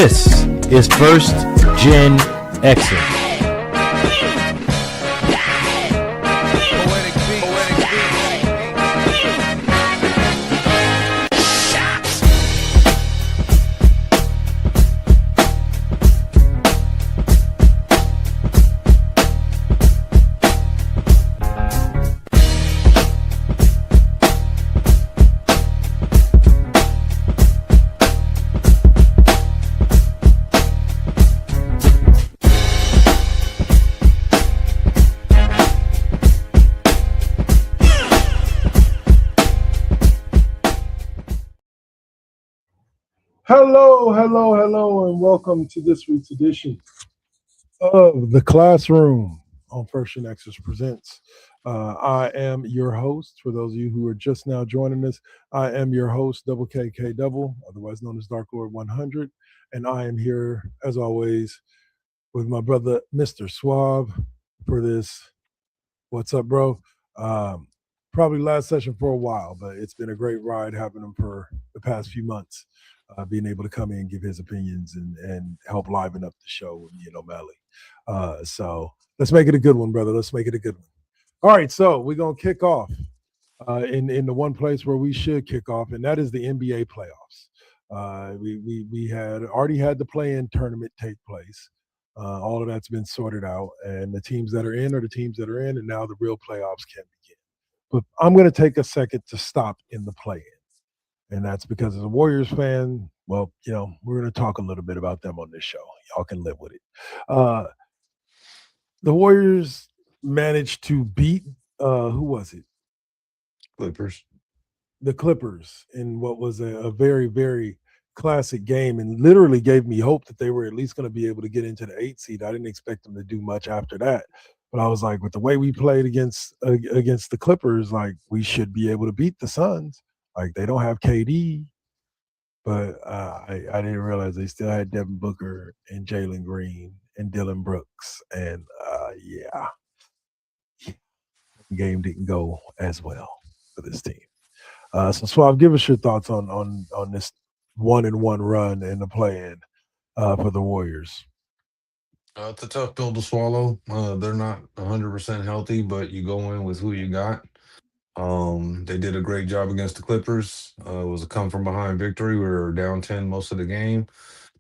This is First GenXers. Hello, and welcome to this week's edition of The Classroom on First GenXers Presents. I am your host. For those of you who are just now joining us, I am your host, Double KK Double, otherwise known as Dark Lord 100, and I am here, as always, with my brother, Mr. Suave, for this. What's up, bro? Probably last session for a while, but it's been a great ride having him for the past few months. Being able to come in and give his opinions and help liven up the show with me and O'Malley. So let's make it a good one, brother. Let's make it a good one. All right, so we're going to kick off in the one place where we should kick off, and that is the NBA playoffs. We had already had the play-in tournament take place. All of that's been sorted out, and the teams that are in are the teams that are in, and now the real playoffs can begin. But I'm going to take a second to stop in the play-in. And that's because as a Warriors fan, well, we're going to talk a little bit about them on this show. Y'all can live with it. The Warriors managed to beat, who was it? Clippers. The Clippers in what was a very, very classic game, and literally gave me hope that they were at least going to be able to get into the 8 seed. I didn't expect them to do much after that. But I was like, with the way we played against the Clippers, like, we should be able to beat the Suns. Like, they don't have KD, but I didn't realize they still had Devin Booker and Jalen Green and Dylan Brooks. And, the game didn't go as well for this team. So, Suave, give us your thoughts on this 1-1 run in the play-in for the Warriors. It's a tough pill to swallow. They're not 100% healthy, but you go in with who you got. They did a great job against the Clippers. It was a come from behind victory. We were down 10 most of the game.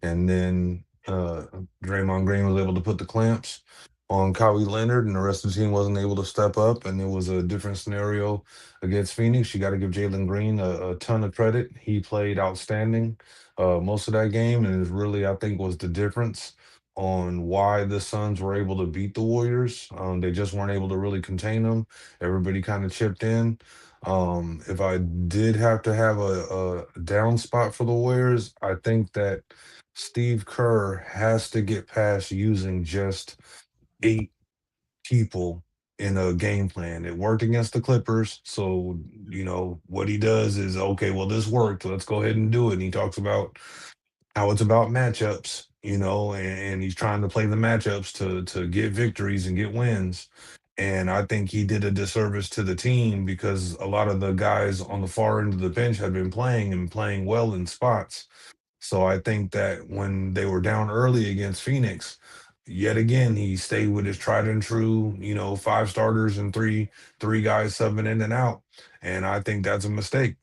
And then Draymond Green was able to put the clamps on Kawhi Leonard, and the rest of the team wasn't able to step up. And it was a different scenario against Phoenix. You got to give Jalen Green a ton of credit. He played outstanding most of that game, and it really, I think, was the difference on why the Suns were able to beat the Warriors. They just weren't able to really contain them. Everybody kind of chipped in. If I did have to have a down spot for the Warriors, I think that Steve Kerr has to get past using just 8 people in a game plan. It worked against the Clippers. So, what he does is, okay, well, this worked. Let's go ahead and do it. And he talks about how it's about matchups, and he's trying to play the matchups to get victories and get wins. And I think he did a disservice to the team because a lot of the guys on the far end of the bench had been playing and playing well in spots. So I think that when they were down early against Phoenix, yet again he stayed with his tried and true, 5 starters and three guys subbing in and out. And I think that's a mistake.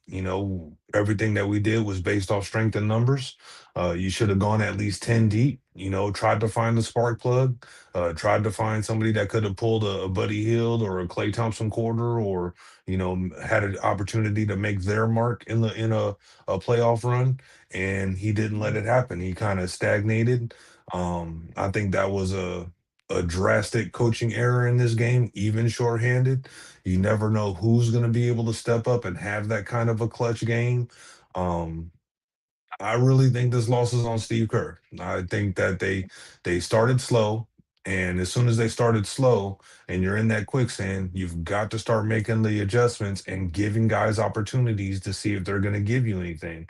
Everything that we did was based off strength and numbers. You should have gone at least 10 deep, tried to find the spark plug, tried to find somebody that could have pulled a Buddy Hield or a Klay Thompson quarter, or, had an opportunity to make their mark in a playoff run, and he didn't let it happen. He kind of stagnated. I think that was a drastic coaching error in this game, even shorthanded. You never know who's going to be able to step up and have that kind of a clutch game. Um, I really think this loss is on Steve Kerr. I think that they started slow, and as soon as they started slow, and you're in that quicksand, you've got to start making the adjustments and giving guys opportunities to see if they're going to give you anything.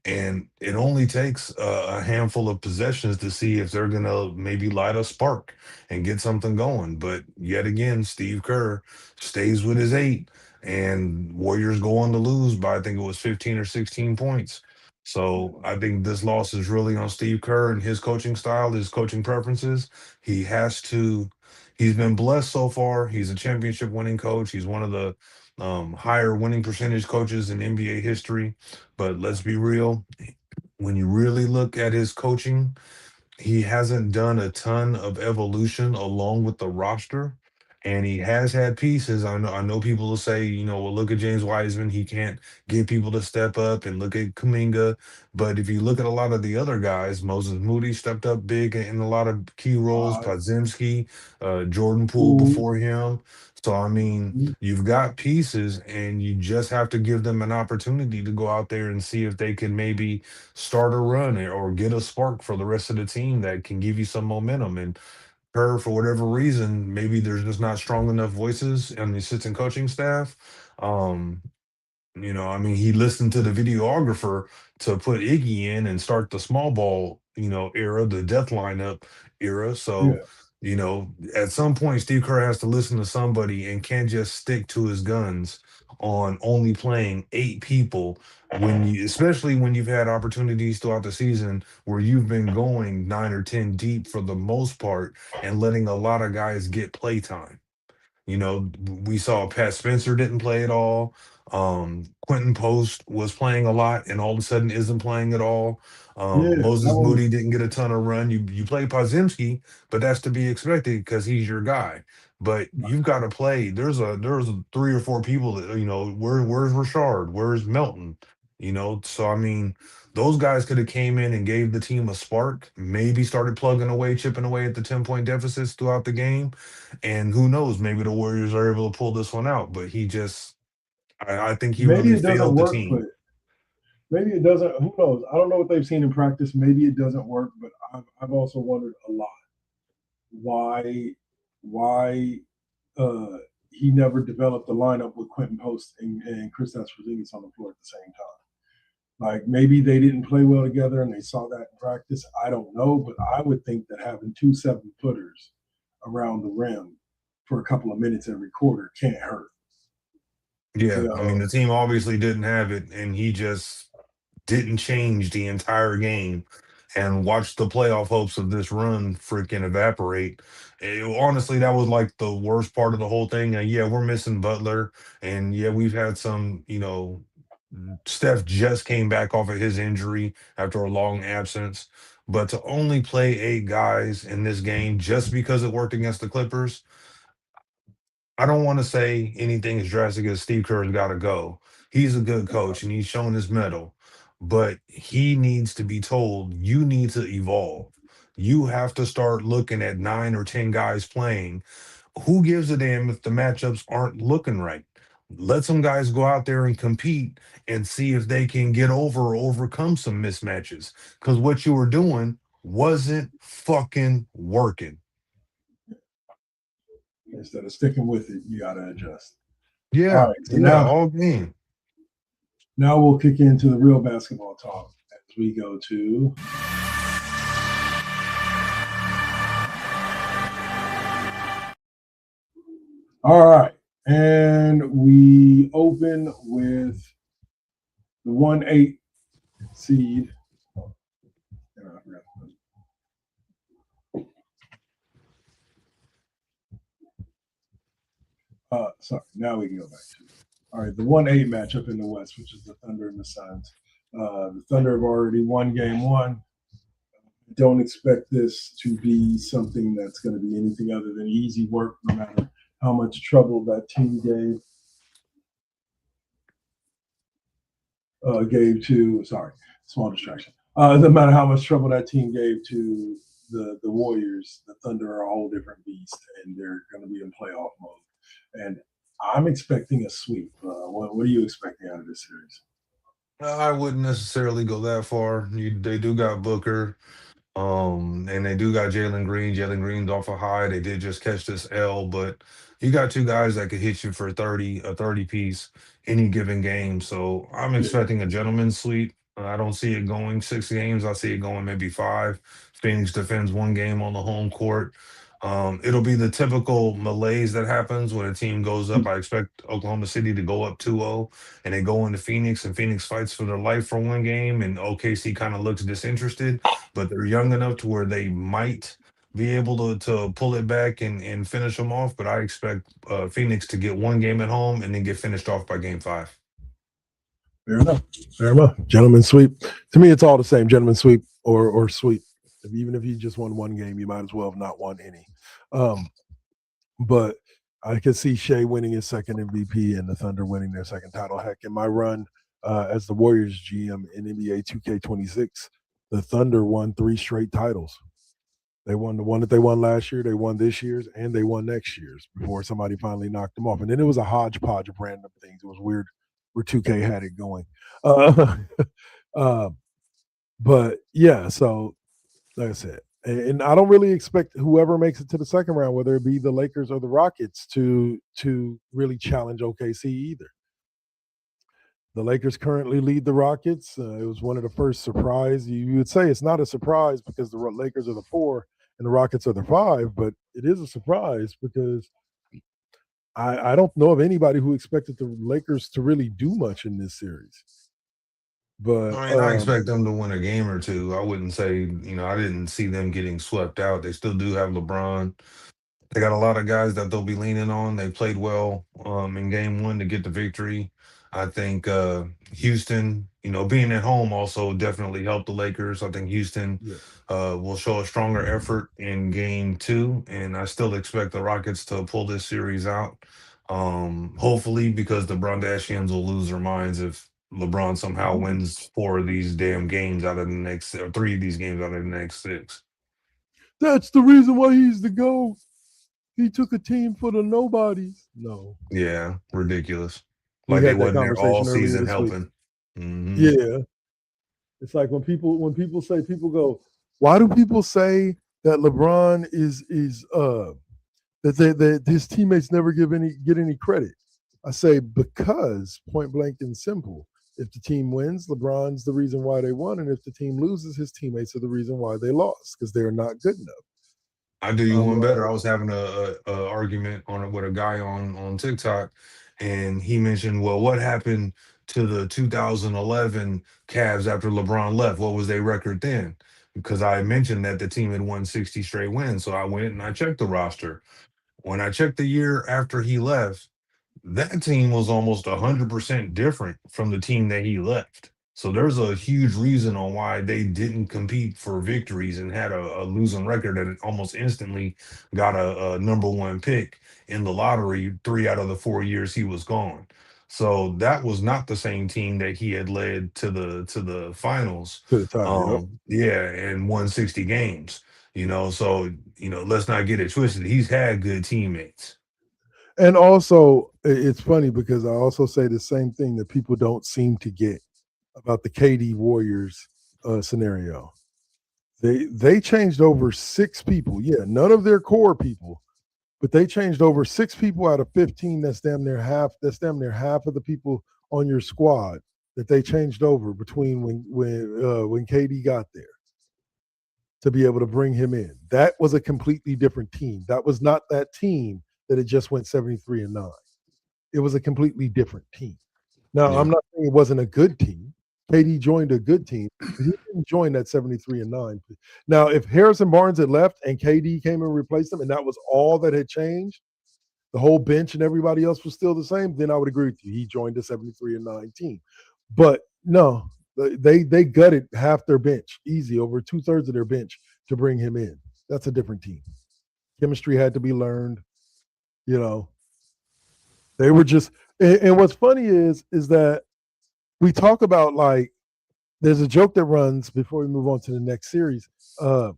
And it only takes a handful of possessions to see if they're going to maybe light a spark and get something going. But yet again, Steve Kerr stays with his 8, and Warriors go on to lose by, I think it was 15 or 16 points. So I think this loss is really on Steve Kerr and his coaching style, his coaching preferences. He has to. He's been blessed so far. He's a championship winning coach. He's one of the higher winning percentage coaches in NBA history. But let's be real. When you really look at his coaching, he hasn't done a ton of evolution along with the roster, and he has had pieces. I know people will say, well, look at James Wiseman, he can't get people to step up, and look at Kuminga. But if you look at a lot of the other guys, Moses Moody stepped up big in a lot of key roles, Uh, Podzimski, Jordan Poole Poole. before him. So I mean, you've got pieces, and you just have to give them an opportunity to go out there and see if they can maybe start a run or get a spark for the rest of the team that can give you some momentum. And her, for whatever reason, maybe there's just not strong enough voices on the assistant coaching staff. Um, I mean, he listened to the videographer to put Iggy in and start the small ball, era, the death lineup era. So, Yeah. at some point, Steve Kerr has to listen to somebody and can't just stick to his guns on only playing 8 people especially when you've had opportunities throughout the season where you've been going 9 or 10 deep for the most part and letting a lot of guys get playtime. We saw Pat Spencer didn't play at all. Quentin Post was playing a lot and all of a sudden isn't playing at all. Yeah. That Moses was Moody didn't get a ton of run. You play Podzimski, but that's to be expected because he's your guy. But you've got to play. There's 3 or 4 people that where's Rashard? Where's Melton? So I mean, those guys could have came in and gave the team a spark, maybe started plugging away, chipping away at the 10-point deficits throughout the game, and who knows, maybe the Warriors are able to pull this one out. But I think he maybe really it doesn't failed the work, but team. maybe it doesn't. Who knows? I don't know what they've seen in practice. Maybe it doesn't work, but I've also wondered a lot why uh, he never developed a lineup with Quentin Post and Kristaps Porzingis on the floor at the same time. Like maybe they didn't play well together and they saw that in practice. I don't know, but I would think that having 2 7-footers around the rim for a couple of minutes every quarter can't hurt. You Yeah, I mean, know, the team obviously didn't have it, and he just didn't change the entire game and watch the playoff hopes of this run freaking evaporate. Honestly, that was like the worst part of the whole thing. And yeah, we're missing Butler, and yeah, we've had some, Steph just came back off of his injury after a long absence. But to only play 8 guys in this game just because it worked against the Clippers, I don't want to say anything as drastic as Steve Kerr's got to go. He's a good coach and he's shown his mettle, but he needs to be told, you need to evolve. You have to start looking at 9 or 10 guys playing. Who gives a damn if the matchups aren't looking right? Let some guys go out there and compete and see if they can get over or overcome some mismatches. Because what you were doing wasn't fucking working. instead of sticking with it, you got to adjust. All Yeah, right, so yeah, now all game. now we'll kick into the real basketball talk as we go to. All right, and we open with the 1-8 seed. Sorry, now we can go back to it. All right, the 1-8 matchup in the West, which is the Thunder and the Suns. The Thunder have already won game one. Don't expect this to be something that's going to be anything other than easy work, no matter how much trouble that team gave to. Sorry, small distraction. No matter how much trouble that team gave to the Warriors, the Thunder are a whole different beast, and they're going to be in playoff mode. And I'm expecting a sweep. What are you expecting out of this series? I wouldn't necessarily go that far. They do got Booker, and they do got Jalen Green. Jalen Green's off a high. They did just catch this L, but you got 2 guys that could hit you for 30, a 30 piece any given game. So I'm Yeah, expecting a gentleman's sweep. I don't see it going 6 games. I see it going maybe 5. Phoenix defends 1 game on the home court. It'll be the typical malaise that happens when a team goes up. I expect Oklahoma City to go up 2-0 and they go into Phoenix and Phoenix fights for their life for one game and OKC kind of looks disinterested, but they're young enough to where they might be able to pull it back and finish them off. But I expect Phoenix to get one game at home and then get finished off by game 5. Fair enough. Fair enough. Gentleman sweep. To me, it's all the same. Gentleman sweep or sweep. Even if you just won one game, you might as well have not won any. But I could see Shea winning his second MVP and the Thunder winning their second title. Heck, in my run as the Warriors GM in NBA 2K26, the Thunder won 3 straight titles. They won the one that they won last year, they won this year's, and they won next year's before somebody finally knocked them off. And then it was a hodgepodge of random things. It was weird where 2K had it going. But yeah, so like I said, and I don't really expect whoever makes it to the second round, whether it be the Lakers or the Rockets, to really challenge OKC either. The Lakers currently lead the Rockets. It was one of the first surprise. You would say it's not a surprise because the Lakers are the 4 and the Rockets are the 5, but it is a surprise because I don't know of anybody who expected the Lakers to really do much in this series. But I mean, I expect them to win a game or two. I wouldn't say, I didn't see them getting swept out. They still do have LeBron. They got a lot of guys that they'll be leaning on. They played well in game 1 to get the victory. I think Houston, being at home also definitely helped the Lakers. I think Houston will show a stronger effort in game 2, and I still expect the Rockets to pull this series out. Hopefully, because the Brondashians will lose their minds if LeBron somehow wins 4 of these damn games out of the next, or 3 of these games out of the next 6. That's the reason why he's the GOAT. He took a team for the nobodies. No. Yeah, ridiculous. We Like they had that wasn't there all conversation earlier season this week. helping. Yeah. It's like when people say, people go, why do people say that LeBron is that his teammates never get any credit? I say because point blank and simple. If the team wins, LeBron's the reason why they won, and if the team loses, his teammates are the reason why they lost because they're not good enough. I do you one better. I was having a argument on it with a guy on TikTok, and he mentioned, well, what happened to the 2011 Cavs after LeBron left? What was their record then? Because I mentioned that the team had won 60 straight wins, so I went and I checked the roster. When I checked the year after he left, that team was almost 100% different from the team that he left. So there's a huge reason on why they didn't compete for victories and had a losing record that almost instantly got a number 1 pick in the lottery 3 out of the 4 years he was gone. So that was not the same team that he had led to the finals. To the title, Yeah, and won 60 games. So let's not get it twisted. He's had good teammates. And also, it's funny because I also say the same thing that people don't seem to get about the KD Warriors scenario. They changed over 6 people. Yeah, none of their core people, but they changed over 6 people out of 15. That's damn near half. That's damn near half of the people on your squad that they changed over between when KD got there to be able to bring him in. That was a completely different team. That was not that team that it just went 73-9. It was a completely different team. Now, I'm not saying it wasn't a good team. KD joined a good team, but he didn't join that 73-9. Now, if Harrison Barnes had left and KD came and replaced him, and that was all that had changed, the whole bench and everybody else was still the same, then I would agree with you. He joined the 73-9 team. But no, they gutted half their bench, easy, over 2/3 of their bench to bring him in. That's a different team. Chemistry had to be learned. They were just, and what's funny is that we talk about, like, there's a joke that runs before we move on to the next series that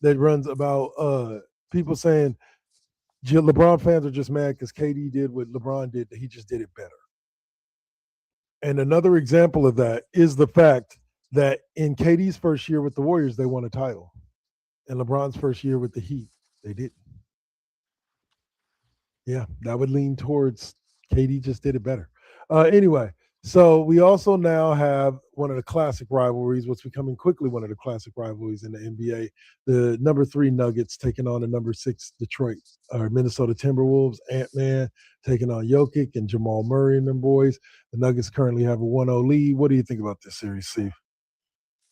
runs about people saying LeBron fans are just mad because KD did what LeBron did, that he just did it better. And another example of that is the fact that in KD's first year with the Warriors, they won a title. In LeBron's first year with the Heat, they didn't. Yeah, that would lean towards KD just did it better. Anyway, So we also now have one of the classic rivalries, what's becoming quickly one of the classic rivalries in the NBA. The number 3 Nuggets taking on the number 6 Detroit or Minnesota Timberwolves. Ant Man taking on Jokic and Jamal Murray and them boys. The Nuggets currently have a 1-0 lead. What do you think about this series, Steve?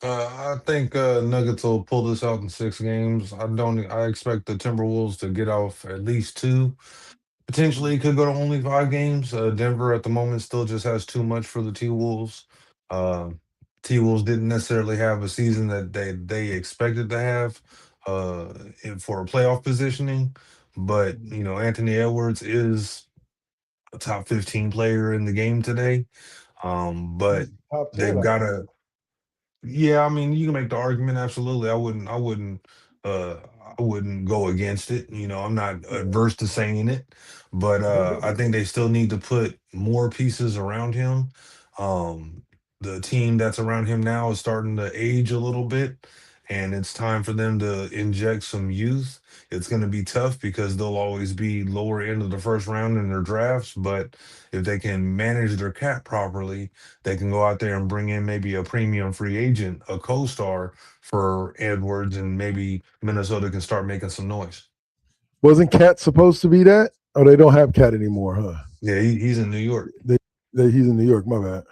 I think Nuggets will pull this out in 6 games. I don't. I expect the Timberwolves to get off at least two. Potentially, it could go to only 5 games. Denver at the moment still just has too much for the T Wolves. Uh, T Wolves didn't necessarily have a season that they expected to have for a playoff positioning, but Anthony Edwards is a top 15 player in the game today. But He's top 10, they've I got think. to yeah, I mean, you can make the argument. Absolutely, uh, I wouldn't go against it. I'm not adverse to saying it, but I think they still need to put more pieces around him. Um, the team that's around him now is starting to age a little bit, and it's time for them to inject some youth. It's going to be tough because they'll always be lower end of the first round in their drafts, but if they can manage their cap properly, they can go out there and bring in maybe a premium free agent, a co-star for Edwards, and maybe Minnesota can start making some noise. Wasn't Cat supposed to be that? Oh, they don't have Cat anymore, huh? Yeah, he's in New York. They, he's in New York, my bad.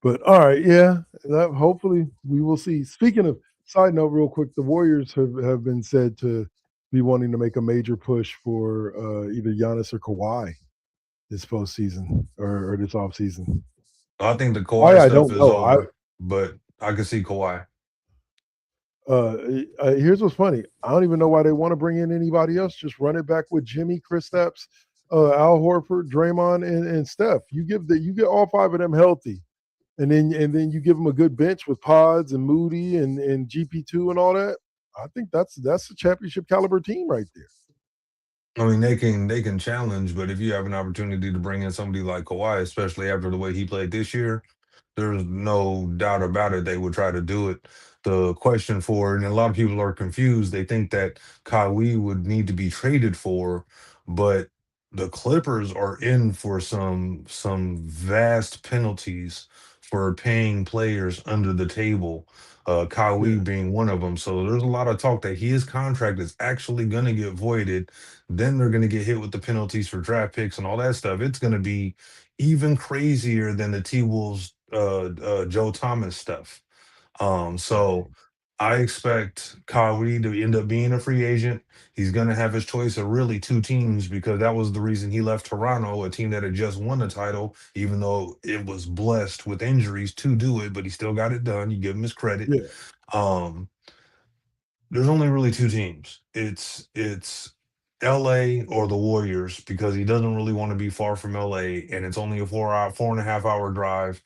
But all right, yeah, hopefully we will see. Speaking of side note, real quick, the Warriors have been said to be wanting to make a major push for either Giannis or Kawhi this postseason or this offseason. I think the Why Kawhi I stuff don't is know. over, but I can see Kawhi. Here's what's funny. I don't even know why they want to bring in anybody else. Just run it back with Jimmy, Kristaps, Al Horford, Draymond, and Steph. You get all 5 of them healthy, and then you give them a good bench with Pods and Moody and GP2 and all that. I think that's a championship caliber team right there. I mean, they can challenge, but if you have an opportunity to bring in somebody like Kawhi, especially after the way he played this year, there's no doubt about it. They would try to do it. The question for, and a lot of people are confused. They think that Kawhi would need to be traded for, but the Clippers are in for some vast penalties for paying players under the table. Yeah, Kawhi being one of them. So there's a lot of talk that his contract is actually going to get voided. Then they're going to get hit with the penalties for draft picks and all that stuff. It's going to be even crazier than the T Wolves Joe Thomas stuff. So right. I expect Kyrie to end up being a free agent. He's gonna have his choice of really two teams because that was the reason he left Toronto, a team that had just won a title, even though it was blessed with injuries to do it, but he still got it done. You give him his credit. Yeah, Um, there's only really two teams. It's LA or the Warriors because he doesn't really want to be far from LA, and it's only a 4.5 hour drive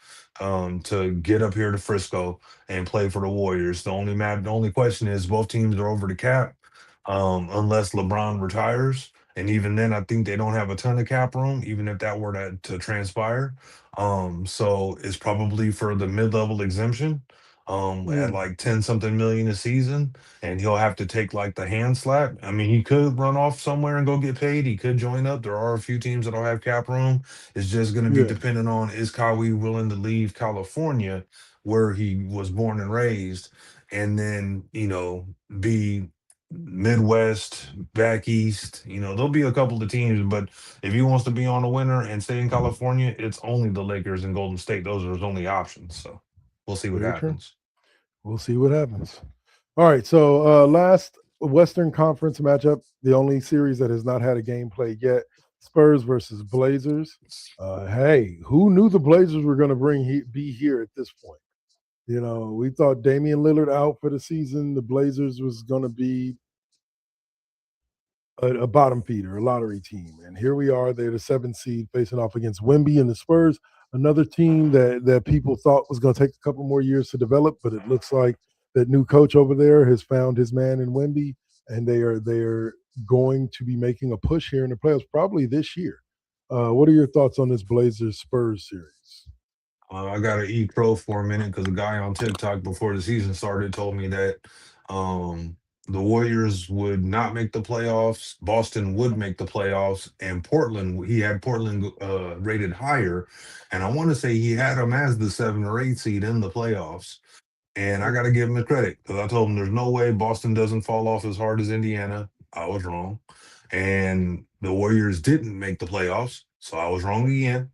to get up here to Frisco and play for the Warriors. The only question is both teams are over the cap, unless LeBron retires. And even then, I think they don't have a ton of cap room, even if that were to transpire. So it's probably for the mid-level exemption, at mm, like 10 something million a season, and he'll have to take like the hand slap. I mean, he could run off somewhere and go get paid. He could join up. There are a few teams that don't have cap room. It's just going to be yeah, dependent on, is Kawhi willing to leave California, where he was born and raised, and then be Midwest, back east. There'll be a couple of teams, but if he wants to be on a winner and stay in California, it's only the Lakers and Golden State. Those are his only options. So we'll see what very true. happens. We'll see what happens. All right, so last Western Conference matchup, the only series that has not had a game played yet, Spurs versus Blazers. Hey, who knew the Blazers were going to be here at this point? We thought Damian Lillard out for the season. The Blazers was going to be a bottom feeder, a lottery team. And here we are. They're the 7th seed facing off against Wemby and the Spurs, another team that people thought was going to take a couple more years to develop, but it looks like that new coach over there has found his man in Wemby, and they are going to be making a push here in the playoffs probably this year. What are your thoughts on this Blazers Spurs series? I got to eat crow for a minute because a guy on TikTok before the season started told me that um, the Warriors would not make the playoffs. Boston would make the playoffs, and Portland, he had Portland rated higher, and I want to say he had them as the 7 or 8 seed in the playoffs. And I got to give him the credit because I told him there's no way Boston doesn't fall off as hard as Indiana. I was wrong. And the Warriors didn't make the playoffs. So I was wrong again.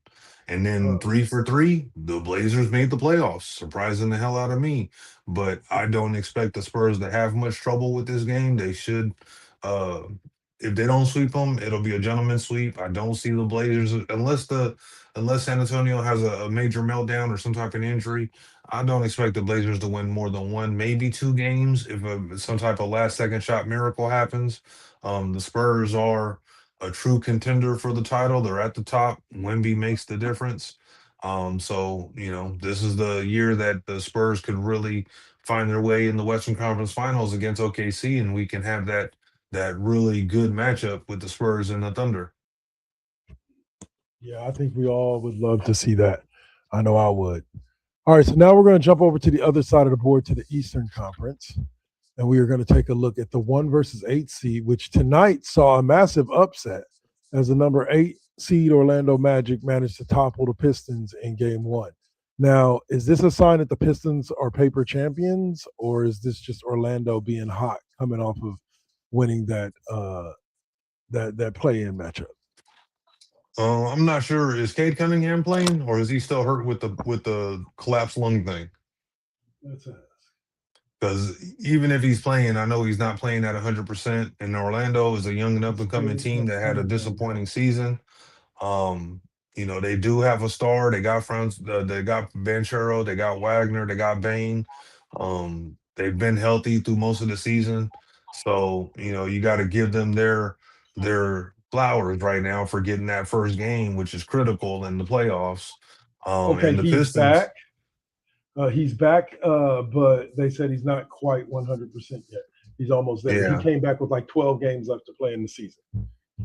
And then Uh, 3 for 3, the Blazers made the playoffs, surprising the hell out of me. But I don't expect the Spurs to have much trouble with this game. They should, uh, if they don't sweep them, it'll be a gentleman's sweep. I don't see the Blazers unless San Antonio has a major meltdown or some type of injury. I don't expect the Blazers to win more than one, maybe 2 games if some type of last second shot miracle happens. The Spurs are a true contender for the title. They're at the top. Wemby makes the difference. So this is the year that the Spurs could really find their way in the Western Conference Finals against OKC, and we can have that really good matchup with the Spurs and the Thunder. yeah, I think we all would love to see that. I know I would. All right, so now we're going to jump over to the other side of the board to the Eastern Conference, and we are going to take a look at the 1 versus 8 seed, which tonight saw a massive upset as the number 8 seed Orlando Magic managed to topple the Pistons in Game 1. Now, is this a sign that the Pistons are paper champions, or is this just Orlando being hot coming off of winning that play-in matchup? I'm not sure. Is Cade Cunningham playing, or is he still hurt with the collapsed lung thing? That's it. Because even if he's playing, I know he's not playing at 100%. And Orlando is a young and up He's and coming still team that had a banged up. disappointing season. They do have a star. They got they got Banchero, they got Wagner, they got Bain. They've been healthy through most of the season, so you got to give them their flowers right now for getting that first game, which is critical in the playoffs. Okay, And the he's Pistons, back. He's back, but they said he's not quite 100% yet. He's almost there. He yeah, came back with like 12 games left to play in the season.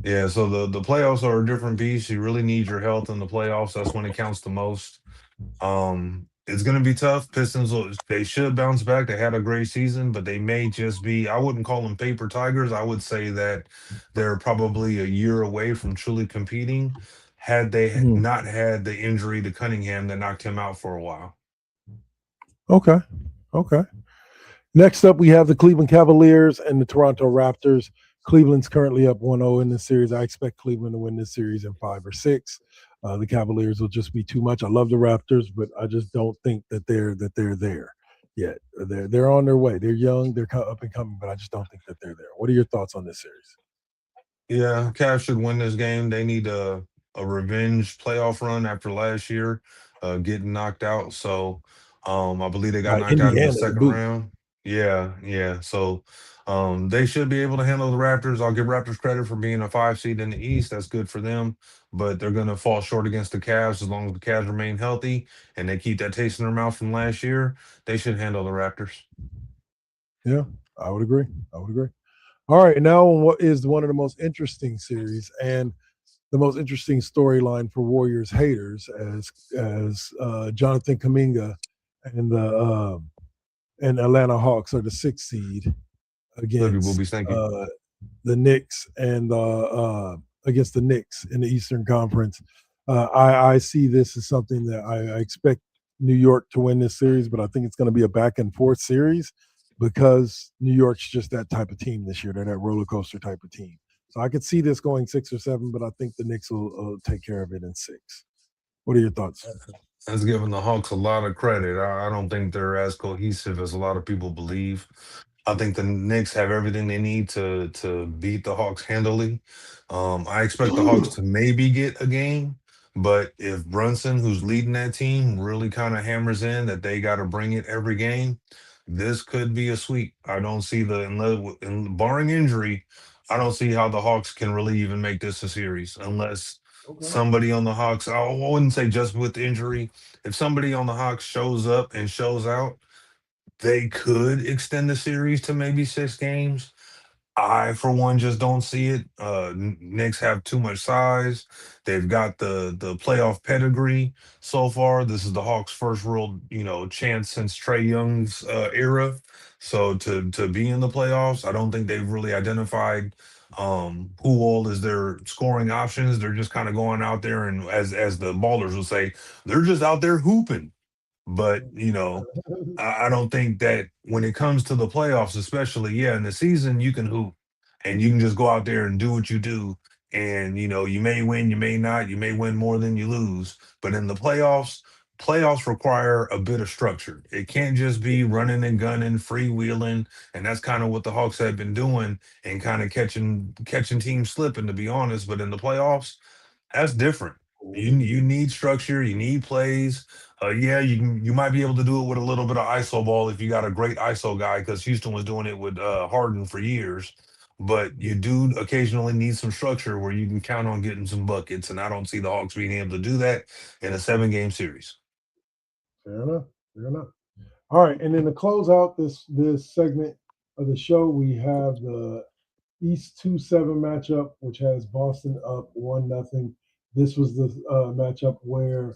yeah. So the playoffs are a different beast. You really need your health in the playoffs. That's when it counts the most. It's gonna be tough. They should bounce back. They had a great season, but they may just be, I wouldn't call them paper tigers. I would say that they're probably a year away from truly competing had they Mhm. not had the injury to Cunningham that knocked him out for a while. Okay. Okay. Next up, we have the Cleveland Cavaliers and the Toronto Raptors. Cleveland's currently up 1-0 in this series. I expect Cleveland to win this series in 5 or 6. The Cavaliers will just be too much. I love the Raptors, but I just don't think that they're there yet. They're on their way. They're young. They're up and coming, but I just don't think that they're there. What are your thoughts on this series? Yeah, Cavs should win this game. They need a revenge playoff run after last year, getting knocked out. So, I believe they got By knocked out in the Indiana to second boot. round. Yeah, yeah. So, they should be able to handle the Raptors. I'll give Raptors credit for being a 5 seed in the East. That's good for them. But they're going to fall short against the Cavs as long as the Cavs remain healthy and they keep that taste in their mouth from last year. They should handle the Raptors. Yeah, I would agree. I would agree. All right, now what is one of the most interesting series and the most interesting storyline for Warriors haters as Jonathan Kaminga and the and Atlanta Hawks are the 6 seed Hoodie will against be thinking. the Knicks and against the Knicks in the Eastern Conference. I see this as something that I expect New York to win this series, but I think it's going to be a back and forth series because New York's just that type of team this year. They're that roller coaster type of team. So I could see this going 6 or 7, but I think the Knicks will take care of it in 6. What are your thoughts? That's giving the Hawks a lot of credit. I don't think they're as cohesive as a lot of people believe. I think the Knicks have everything they need to beat the Hawks handily. I expect the Hawks to maybe get a game, but if Brunson, who's leading that team, really kind of hammers in that they got to bring it every game, this could be a sweep. I don't see barring injury, I don't see how the Hawks can really even make this a series unless Okay. somebody on the Hawks, I wouldn't say just with injury. If somebody on the Hawks shows up and shows out, they could extend the series to maybe 6 games. I, for one, just don't see it. Knicks have too much size. They've got the playoff pedigree so far. This is the Hawks' first real, chance since Trey Young's era. So to be in the playoffs, I don't think they've really identified who all is their scoring options. They're just kind of going out there and, as the ballers will say, they're just out there hooping. But I don't think that when it comes to the playoffs, especially, yeah, in the season, you can hoop and you can just go out there and do what you do. And, you may win, you may not, you may win more than you lose. But in the playoffs require a bit of structure. It can't just be running and gunning, freewheeling. And that's kind of what the Hawks have been doing and kind of catching teams slipping, to be honest. But in the playoffs, that's different. You need structure. You need plays. Yeah, you might be able to do it with a little bit of ISO ball if you got a great ISO guy, because Houston was doing it with Harden for years. But you do occasionally need some structure where you can count on getting some buckets, and I don't see the Hawks being able to do that in a 7-game series. Fair enough. Fair enough. All right, and then to close out this segment of the show, we have the East 2-7 matchup, which has Boston up 1-0. This was the matchup where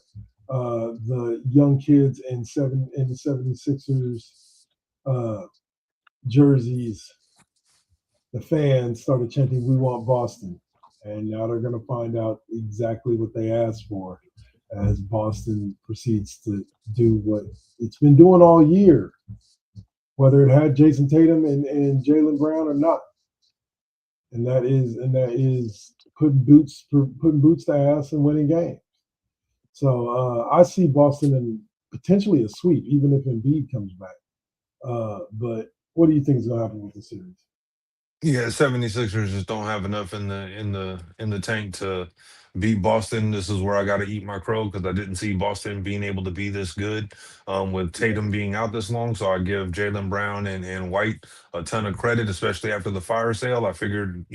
the young kids in the 76ers uh, jerseys, the fans started chanting, "We want Boston." And now they're going to find out exactly what they asked for as Boston proceeds to do what it's been doing all year, whether it had Jason Tatum and Jalen Brown or not. And that is putting boots to ass and winning games. So I see Boston in potentially a sweep, even if Embiid comes back. But what do you think is going to happen with the series? Yeah, 76ers just don't have enough in the tank to beat Boston. This is where I got to eat my crow because I didn't see Boston being able to be this good with Yeah. Tatum being out this long. So I give Jalen Brown and White a ton of credit, especially after the fire sale. I figured,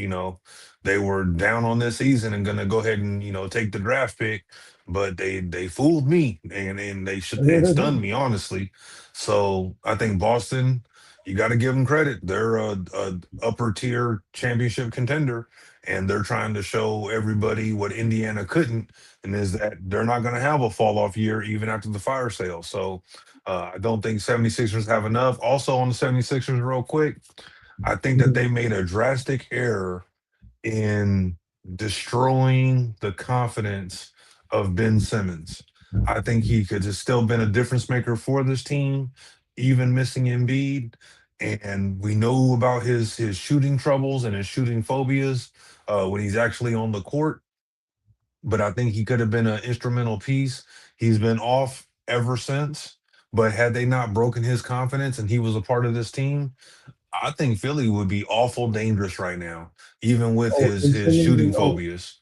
they were down on this season and gonna go ahead and, take the draft pick, but they fooled me and they stunned me, honestly. So I think Boston, you got to give them credit. They're a upper tier championship contender, and they're trying to show everybody what Indiana couldn't, and is that they're not going to have a fall off year even after the fire sale. So I don't think 76ers have enough. Also on the 76ers, real quick, I think that they made a drastic error in destroying the confidence of Ben Simmons. I think he could have still been a difference maker for this team, even missing Embiid. And we know about his shooting troubles and his shooting phobias when he's actually on the court. But I think he could have been an instrumental piece. He's been off ever since. But had they not broken his confidence and he was a part of this team, I think Philly would be awful dangerous right now, even with Oh, his Ben his Simmons. shooting Oh, phobias.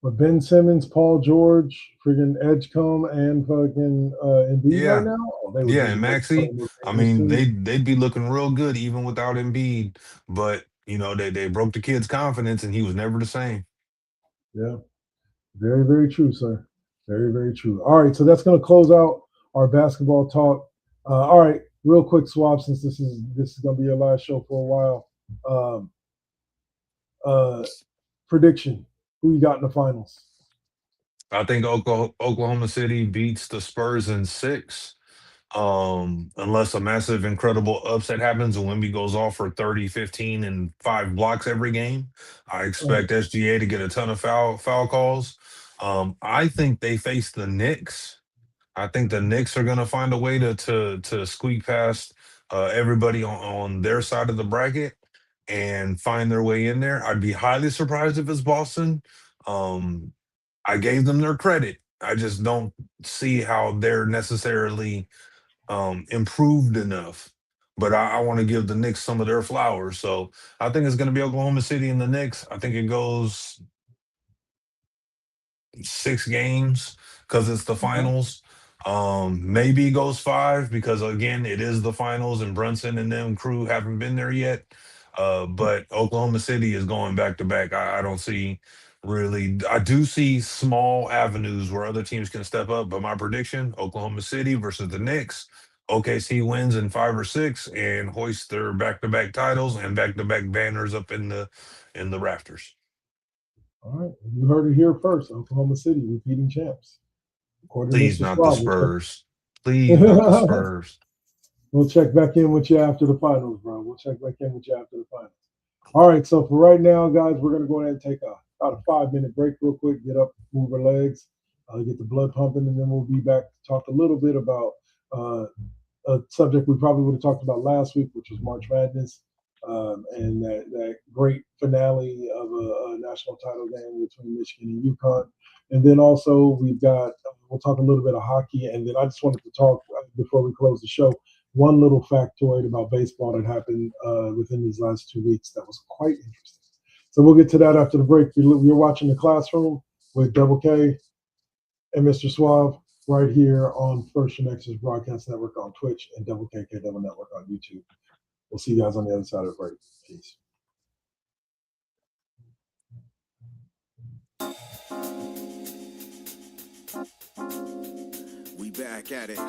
but Ben Simmons, Paul George, friggin' Edgecombe, and fucking Embiid right Yeah, now. Oh, they would yeah, be and one of Maxi, the most I dangerous mean, teams. they'd be looking real good even without Embiid. But they broke the kid's confidence, and he was never the same. Yeah, very, very true, sir. Very, very true. All right, so that's going to close out our basketball talk. All right, real quick swap since this is going to be your last show for a while. Um, uh, Prediction: Who you got in the finals? I think Oklahoma City beats the Spurs in 6. Unless a massive, incredible upset happens and Wemby goes off for 30, 15, and 5 blocks every game. I Uh, expect SGA to get a ton of foul calls. I think they face the Knicks. I think the Knicks are going to find a way to squeak past everybody on their side of the bracket and find their way in there. I'd be highly surprised if it's Boston. Um, I gave them their credit. I just don't see how they're necessarily improved enough. But I want to give the Knicks some of their flowers. So I think it's going to be Oklahoma City and the Knicks. I think it goes 6 games because it's the okay. finals. Maybe it goes 5 because again, it is the finals and Brunson and them crew haven't been there yet. But Oklahoma City is going back to back. I don't see really. I do see small avenues where other teams can step up. But my prediction: Oklahoma City versus the Knicks. OKC wins in 5 or 6 and hoist their back-to-back titles and back-to-back banners up in the rafters. All right, you heard it here first. Oklahoma City repeating champs. According to Please Mr. not the Swab, Spurs. Please not the Spurs. we'll check back in with you after the finals, bro. We'll check back in with you after the finals. All right, so for right now, guys, we're going to go ahead and take about a 5-minute break real quick, get up, move our legs, get the blood pumping, and then we'll be back to talk a little bit about a subject we probably would have talked about last week, which was March Madness, and that great finale of a national title game between Michigan and UConn. And then also we'll talk a little bit of hockey, and then I just wanted to talk before we close the show, one little factoid about baseball that happened within these last 2 weeks that was quite interesting. So we'll get to that after the break. You're watching The Classroom with Double K and Mr. Suave right here on First GenXers Broadcast Network on Twitch and Double KK Double Network on YouTube. We'll see you guys on the other side of the break. Peace. We back at it.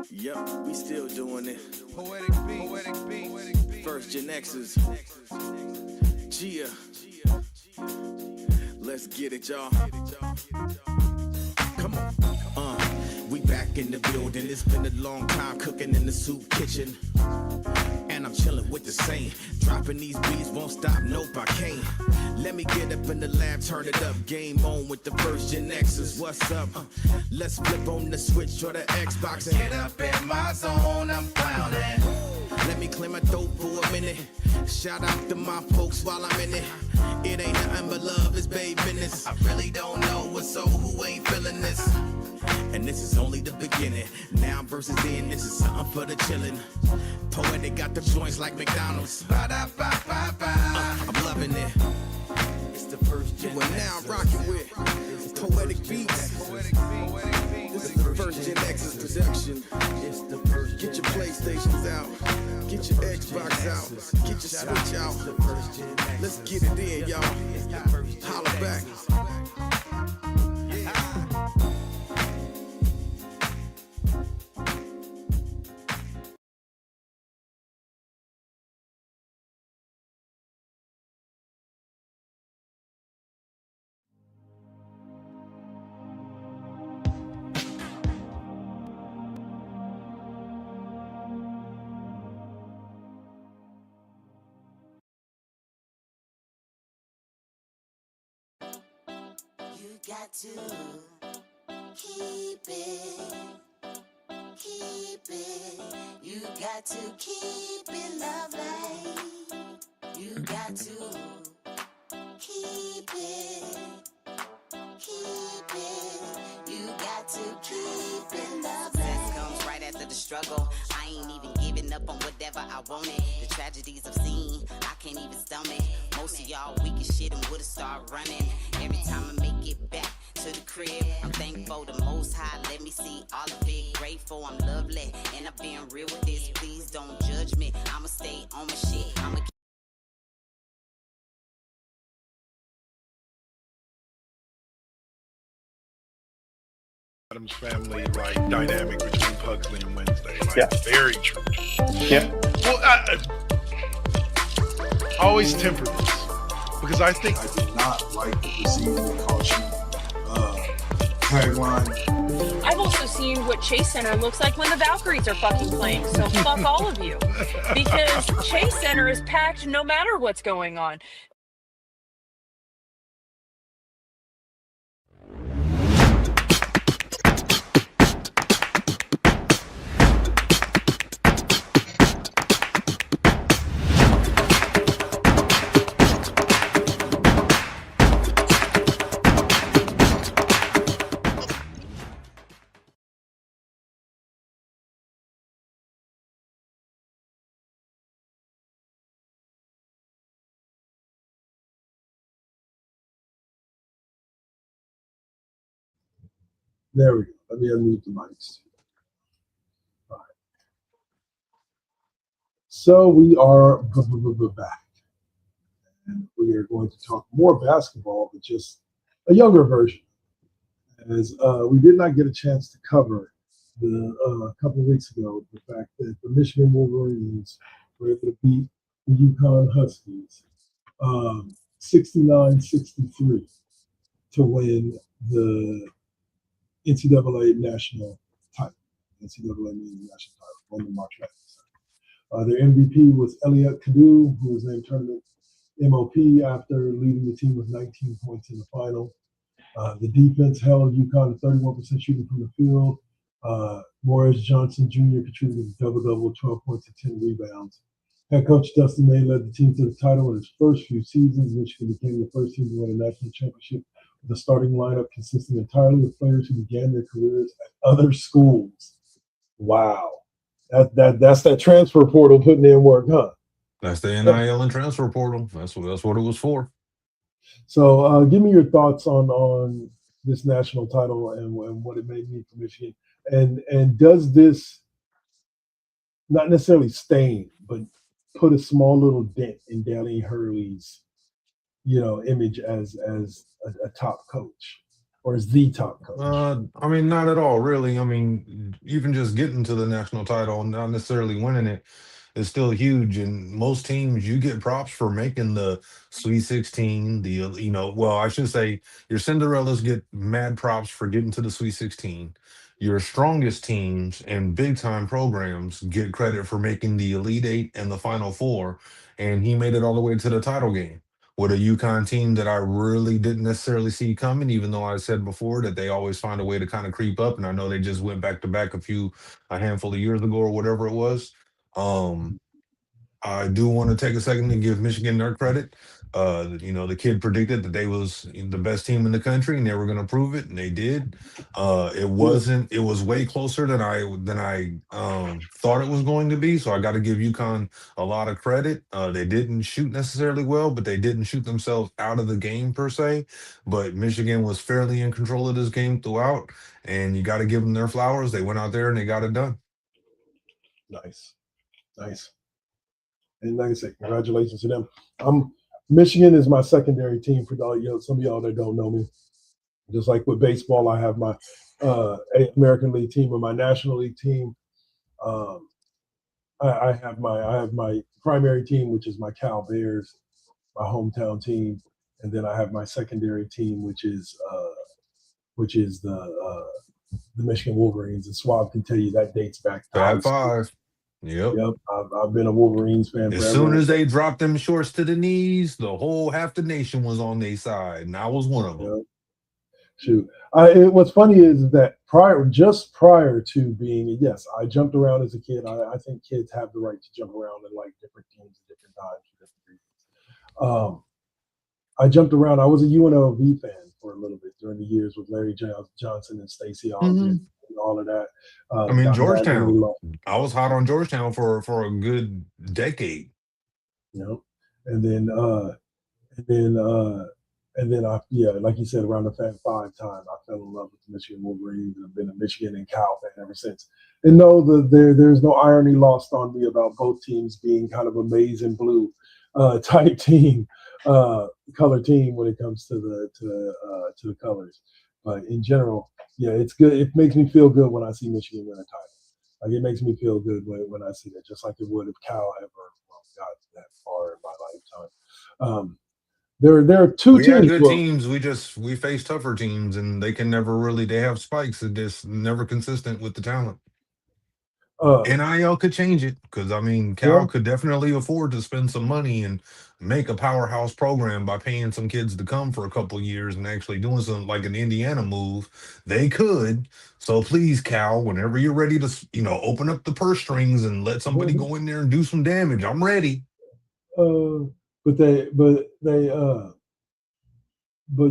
Yep, we still doing it. Poetic beat. First GenXers. Gia. Let's get it, y'all. Come on. We back in the building. It's been a long time cooking in the soup kitchen. And I'm chilling with the same. Dropping these beats won't stop, nope, I can't. Let me get up in the lab, turn it up. Game on with the First GenXers. What's up? Let's flip on the Switch or the Xbox and get up in my zone, I'm clowning. Let me clear my throat for a minute. Shout out to my folks while I'm in it. It ain't nothing but love, it's babe business. I really don't know what's so who ain't feeling this. And this is only the beginning. Now versus then, this is something for the chillin'. Poetic got the joints like McDonald's. I'm loving it. It's the First GenXers. We're now rocking with Poetic Beats. This is the First GenXers production. Get your PlayStations out. Get your Xbox out. Get your Switch out. Let's get it in, y'all. Holla back. You got to keep it. You got to keep it lovely. You got to keep it. You got to keep it lovely. Success comes right after the struggle. I ain't even giving up on whatever I wanted. The tragedies I've seen, I can't even stomach. Most of y'all weak as shit and would've started running. Every time I make it back to the crib, I'm thankful the Most High let me see all of it. Grateful I'm lovely, and I'm being real with this. Please don't judge me. I'ma stay on my shit. Adams family like dynamic between Pugsley and Wednesday. Like, Yeah. very true. Yeah. Well, I always temper this because I think I did not like the receiving caution tagline. I've also seen what Chase Center looks like when the Valkyries are fucking playing, so fuck all of you. Because Chase Center is packed no matter what's going on. there we go. Let me unmute the mics. All right. So we are back. And we are going to talk more basketball, but just a younger version. As we did not get a chance to cover a couple of weeks ago the fact that the Michigan Wolverines were able to beat the UConn Huskies 69-63 to win the NCAA national title. NCAA means national title, won the March Madness. Their MVP was Elliot Kadu, who was named tournament MOP after leading the team with 19 points in the final. The defense held UConn to 31% shooting from the field. Morris Johnson Jr. contributed a double-double, 12 points and 10 rebounds. Head coach Dustin May led the team to the title in his first few seasons. Michigan became the first team to win a national championship with a starting lineup consisting entirely of players who began their careers at other schools. Wow. That's that transfer portal putting in work, huh? That's the NIL and transfer portal. That's what it was for. So give me your thoughts on this national title and what it may mean for Michigan. And does this not necessarily stain, but put a small little dent in Danny Hurley's, image as a top coach or as the top coach? I mean, not at all, really. I mean, even just getting to the national title, not necessarily winning it, is still huge. And most teams, you get props for making the Sweet 16. Well, I should say your Cinderellas get mad props for getting to the Sweet 16. Your strongest teams and big time programs get credit for making the Elite Eight and the Final Four. And he made it all the way to the title game with a UConn team that I really didn't necessarily see coming, even though I said before that they always find a way to kind of creep up. And I know they just went back to back a handful of years ago or whatever it was. I do want to take a second to give Michigan their credit. The kid predicted that they was the best team in the country and they were going to prove it, and they did. It wasn't. It was way closer than I thought it was going to be. So I got to give UConn a lot of credit. They didn't shoot necessarily well, but they didn't shoot themselves out of the game per se. But Michigan was fairly in control of this game throughout, and you got to give them their flowers. They went out there and they got it done. Nice. And like I said, congratulations to them. Michigan is my secondary team for some of y'all that don't know me. Just like with baseball, I have my American League team and my National League team. I have my primary team, which is my Cal Bears, my hometown team, and then I have my secondary team, which is the Michigan Wolverines. And Swab can tell you that dates back to Fab Five. Yep. I've been a Wolverines fan as forever. soon as they dropped them shorts to the knees, the whole half the nation was on their side, and I was one of them. Yep. Shoot. What's funny is that prior to being, yes, I jumped around as a kid. I think kids have the right to jump around and like different teams at different times for different reasons. I jumped around. I was a UNLV fan for a little bit during the years with Larry Johnson and Stacey Ogden and all of that. I mean, Georgetown. I was hot on Georgetown for a good decade. Yep. And then like you said, around the Fab Five time, I fell in love with the Michigan Wolverines, and I've been a Michigan and Cal fan ever since. And no, there's no irony lost on me about both teams being kind of a maize and blue type team, color team when it comes to the colors. But in general, yeah, it's good. It makes me feel good when I see Michigan win a title. Like it makes me feel good when I see that, just like it would if Cal ever got that far in my lifetime. There are two teams. We had good teams. We face tougher teams, and they can never really. They have spikes and just never consistent with the talent. NIL could change it because I mean, Cal could definitely afford to spend some money and make a powerhouse program by paying some kids to come for a couple of years and actually doing something like an Indiana move. They could. So please, Cal, whenever you're ready to, open up the purse strings and let somebody go in there and do some damage, I'm ready. But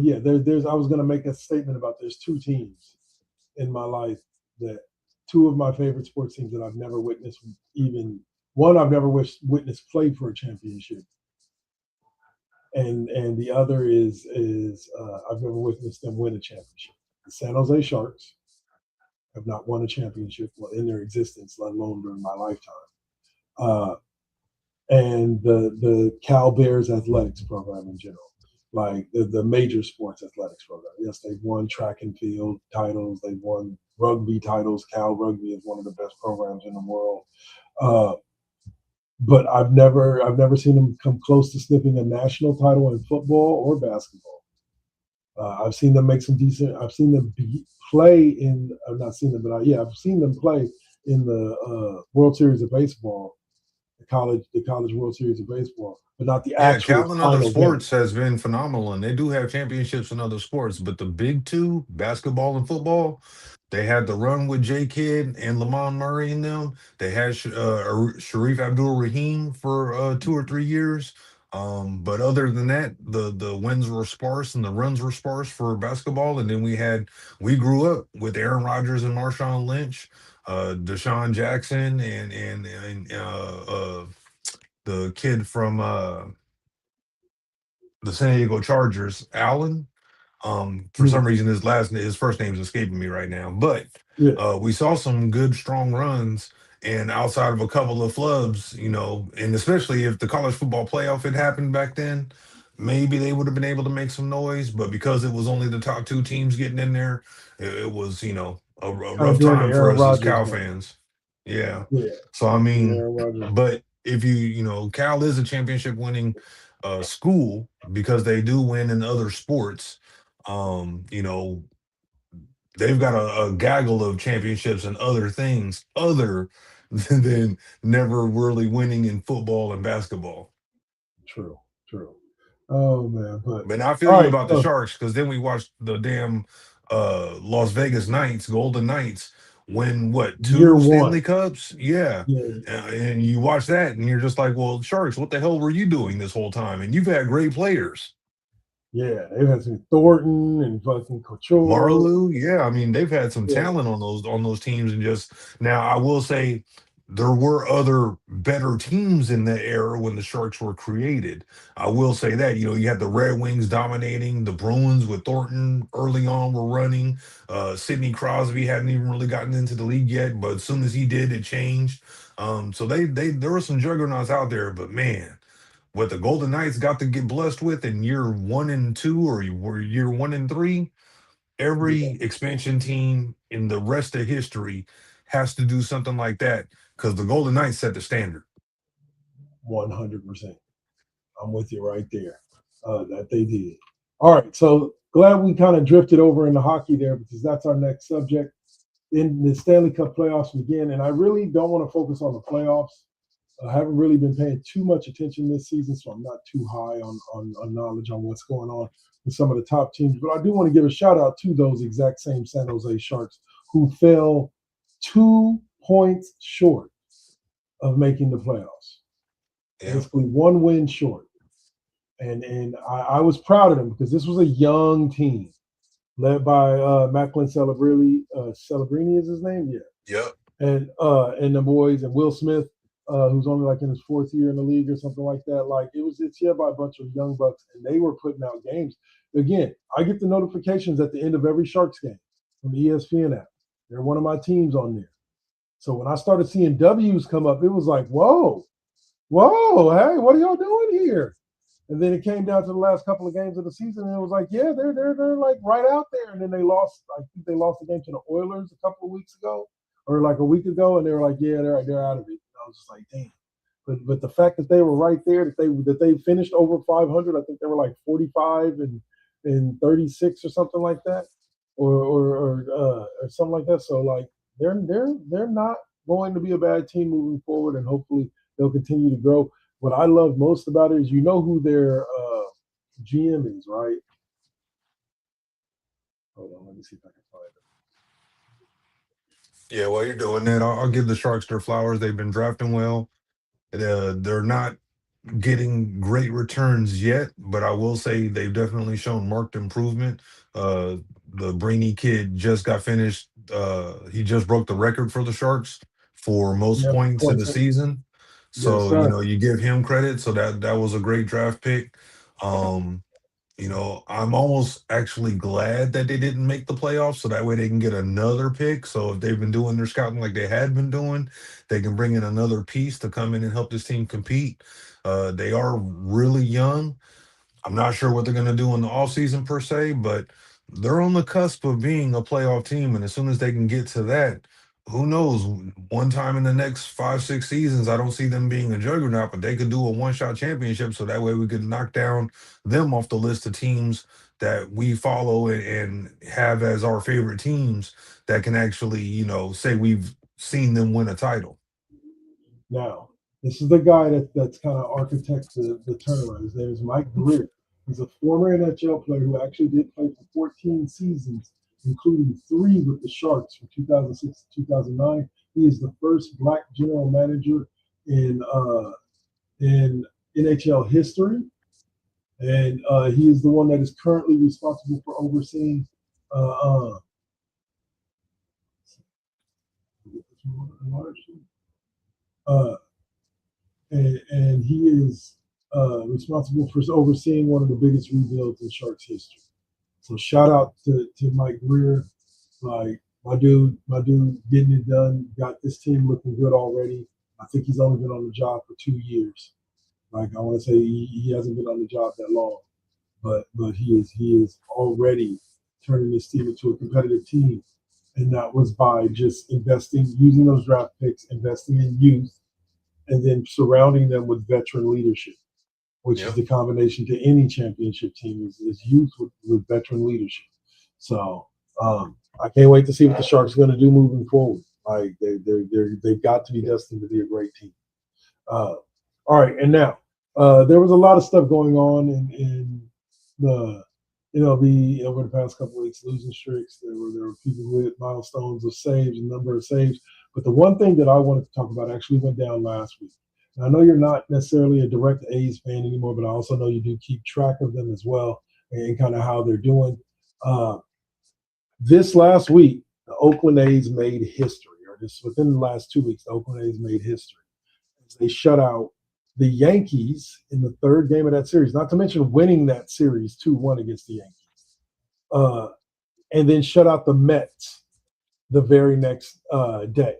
yeah, there's. I was going to make a statement about there's two teams in my life that two of my favorite sports teams that I've never witnessed. Even one I've never witnessed play for a championship, and the other is I've never witnessed them win a championship. The San Jose Sharks have not won a championship in their existence, let alone during my lifetime. And the Cal Bears athletics program in general, like the major sports athletics program. Yes, they've won track and field titles. They've won rugby titles. Cal Rugby is one of the best programs in the world. Uh, but I've never seen them come close to sniffing a national title in football or basketball. I've seen them make some decent. I've seen them play in. I've not seen them, but I've seen them play in the World Series of Baseball, the college World Series of Baseball, but not the Yeah, actual Cal in other final game. sports has been phenomenal, and they do have championships in other sports. But the big two, basketball and football, they had the run with J Kidd and Lamont Murray in them. They had Sharif Abdul Rahim for 2 or 3 years. But other than that, the wins were sparse and the runs were sparse for basketball. And then we grew up with Aaron Rodgers and Marshawn Lynch, Deshaun Jackson, and the kid from the San Diego Chargers, Allen. For Hmm. some reason, his first name is escaping me right now. But Yeah, we saw some good, strong runs, and outside of a couple of flubs, and especially if the college football playoff had happened back then, maybe they would have been able to make some noise. But because it was only the top two teams getting in there, it was a kind of rough during the time for Aaron us as Rodgers Cal days. fans. Yeah. Yeah, So I during mean, Aaron Rodgers. but if Cal is a championship winning school because they do win in other sports. Um, you know, they've got a gaggle of championships and other things other than never really winning in football and basketball. True, true. Oh man, but But I feel all you right. about the So Sharks because then we watched the damn Las Vegas Knights, Golden Knights, win what, year two one. Stanley Cups? Yeah. Yeah, And you watch that and you're just like, well, Sharks, what the hell were you doing this whole time? And you've had great players. yeah. They've had some Thornton and fucking Couture. Marleau, yeah, I mean they've had some Yeah, talent on those teams, and just now I will say there were other better teams in that era when the Sharks were created. I will say that you had the Red Wings dominating, the Bruins with Thornton early on were running. Sidney Crosby hadn't even really gotten into the league yet, but as soon as he did, it changed. So they there were some juggernauts out there, but man, what the Golden Knights got to get blessed with in year 1 and 2 or year 1 and 3, yeah, every expansion team in the rest of history has to do something like that because the Golden Knights set the standard. 100%. I'm with you right there. That they did. All right, so glad we kind of drifted over into hockey there because that's our next subject. In the Stanley Cup playoffs begin, and I really don't want to focus on the playoffs. I haven't really been paying too much attention this season, so I'm not too high on knowledge on what's going on with some of the top teams. But I do want to give a shout out to those exact same San Jose Sharks who fell 2 points short of making the playoffs, Yeah. basically one win short. And I was proud of them because this was a young team led by Macklin Celebrini. Celebrini is his name, yeah. Yep. And the boys and Will Smith, who's only like in his fourth year in the league or something like that. Like it's led by a bunch of young bucks, and they were putting out games. Again, I get the notifications at the end of every Sharks game from the ESPN app. They're one of my teams on there. So when I started seeing W's come up, it was like, whoa, hey, what are y'all doing here? And then it came down to the last couple of games of the season, and it was like, yeah, they're like right out there. And then they lost. I think they lost the game to the Oilers a couple of weeks ago, or like a week ago, and they were like, yeah, they're out of it. And I was just like, damn. But the fact that they were right there, that they finished over 500, I think they were like 45 and 36 or something like that, or something like that. So like they're not going to be a bad team moving forward, and hopefully they'll continue to grow. What I love most about it is you know who their GM is, right? Hold on, let me see if I can find Yeah, while you're doing that, I'll give the Sharks their flowers. They've been drafting well. They're not getting great returns yet, but I will say they've definitely shown marked improvement. Uh, the Brainy kid just got finished. He just broke the record for the Sharks for it. most Yep, points in the points. season. Yes, So, sir. you give him credit. So that was a great draft pick. Um, I'm almost actually glad that they didn't make the playoffs so that way they can get another pick. So if they've been doing their scouting like they had been doing, they can bring in another piece to come in and help this team compete. They are really young. I'm not sure what they're going to do in the offseason per se, but they're on the cusp of being a playoff team, and as soon as they can get to that, who knows? One time in the next 5, 6 seasons, I don't see them being a juggernaut, but they could do a one-shot championship, so that way we could knock down them off the list of teams that we follow and have as our favorite teams that can actually, say we've seen them win a title. Now, this is the guy that's kind of architects the turnaround. His name is Mike Greer. He's a former NHL player who actually did play for 14 seasons, including 3 with the Sharks from 2006 to 2009. He is the first Black general manager in NHL history, and he is the one that is currently responsible for overseeing. Uh, uh, and he is responsible for overseeing one of the biggest rebuilds in Sharks history. So shout out to Mike Greer, like my dude getting it done, got this team looking good already. I think he's only been on the job for 2 years. Like I want to say he hasn't been on the job that long, but he is already turning this team into a competitive team, and that was by just investing, using those draft picks, investing in youth, and then surrounding them with veteran leadership, which is Yep. the combination to any championship team is youth with veteran leadership. So I can't wait to see what the Sharks are going to do moving forward. Like they've got to be destined to be a great team. All right, and now there was a lot of stuff going on in the MLB over the past couple of weeks, losing streaks. There were people who hit milestones of saves, a number of saves. But the one thing that I wanted to talk about actually went down last week. And I know you're not necessarily a direct A's fan anymore, but I also know you do keep track of them as well and kind of how they're doing. This last week, the Oakland A's made history, or just within the last 2 weeks, the Oakland A's made history. They shut out the Yankees in the third game of that series, not to mention winning that series 2-1 against the Yankees, and then shut out the Mets the very next day.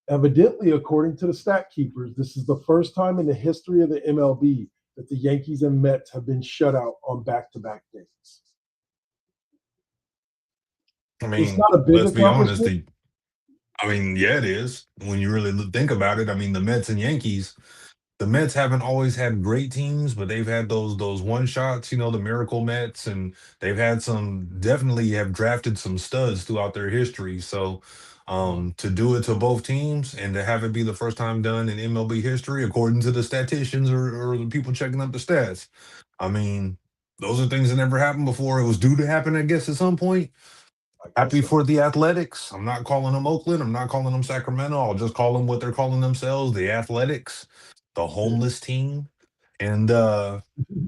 Evidently, according to the stat keepers, this is the first time in the history of the MLB that the Yankees and Mets have been shut out on back-to-back days. I It's mean, not a big let's be honest. accomplishment. Yeah, it is. When you really think about it, I mean, the Mets haven't always had great teams, but they've had those one shots, the Miracle Mets, and they've had definitely have drafted some studs throughout their history. So to do it to both teams and to have it be the first time done in MLB history, according to the statisticians or the people checking up the stats, I mean, those are things that never happened before. It was due to happen, I guess, at some point. I guess Happy so. for the Athletics. I'm not calling them Oakland. I'm not calling them Sacramento. I'll just call them what they're calling themselves, the Athletics, the Yeah. homeless team. And